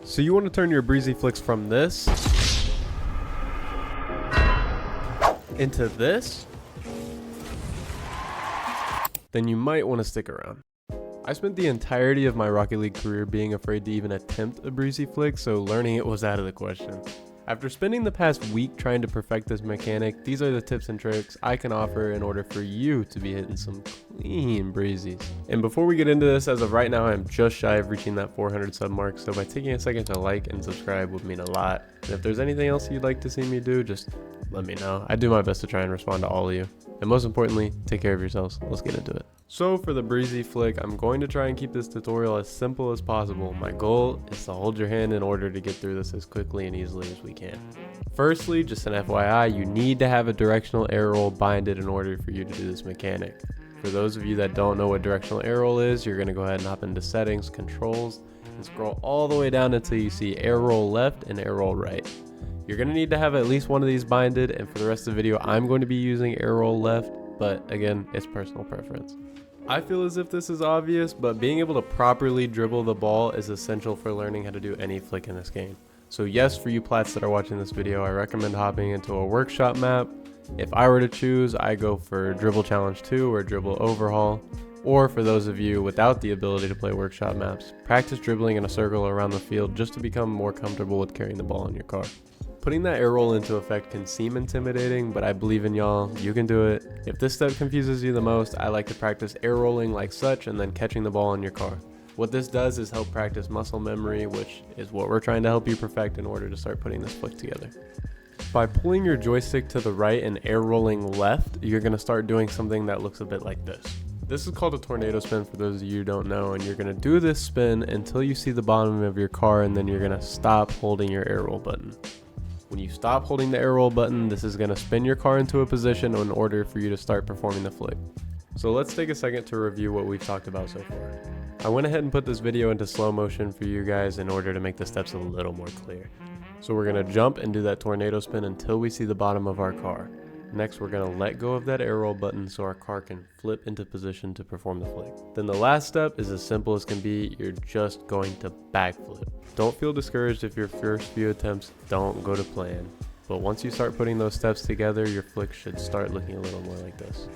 So you want to turn your Breezy flicks from this into this? Then you might want to stick around. I spent the entirety of my Rocket League career being afraid to even attempt a Breezy flick, so learning it was out of the question. After spending the past week trying to perfect this mechanic, these are the tips and tricks I can offer in order for you to be hitting some clean breezes. And before we get into this, as of right now, I'm just shy of reaching that 400 sub mark, so by taking a second to like and subscribe would mean a lot. And if there's anything else you'd like to see me do, just let me know. I do my best to try and respond to all of you. And most importantly, take care of yourselves. Let's get into it. So for the Breezy flick, I'm going to try and keep this tutorial as simple as possible. My goal is to hold your hand in order to get through this as quickly and easily as we can. Firstly, just an FYI, you need to have a directional air roll binded in order for you to do this mechanic. For those of you that don't know what directional air roll is, you're going to go ahead and hop into settings, controls, and scroll all the way down until you see air roll left and air roll right. You're going to need to have at least one of these binded, and for the rest of the video, I'm going to be using air roll left, but again, it's personal preference. I feel as if this is obvious, but being able to properly dribble the ball is essential for learning how to do any flick in this game. So yes, for you plats that are watching this video, I recommend hopping into a workshop map. If I were to choose, I go for Dribble Challenge 2 or Dribble Overhaul. Or for those of you without the ability to play workshop maps, practice dribbling in a circle around the field just to become more comfortable with carrying the ball in your car. Putting that air roll into effect can seem intimidating, but I believe in y'all, you can do it. If this step confuses you the most, I like to practice air rolling like such and then catching the ball in your car. What this does is help practice muscle memory, which is what we're trying to help you perfect in order to start putting this flick together. By pulling your joystick to the right and air rolling left, you're going to start doing something that looks a bit like this. This is called a tornado spin for those of you who don't know, and you're going to do this spin until you see the bottom of your car, and then you're going to stop holding your air roll button. When you stop holding the air roll button, this is going to spin your car into a position in order for you to start performing the flick. So let's take a second to review what we've talked about so far. I went ahead and put this video into slow motion for you guys in order to make the steps a little more clear. So we're going to jump and do that tornado spin until we see the bottom of our car. Next, we're going to let go of that air roll button so our car can flip into position to perform the flick. Then the last step is as simple as can be. You're just going to backflip. Don't feel discouraged if your first few attempts don't go to plan. But once you start putting those steps together, your flick should start looking a little more like this.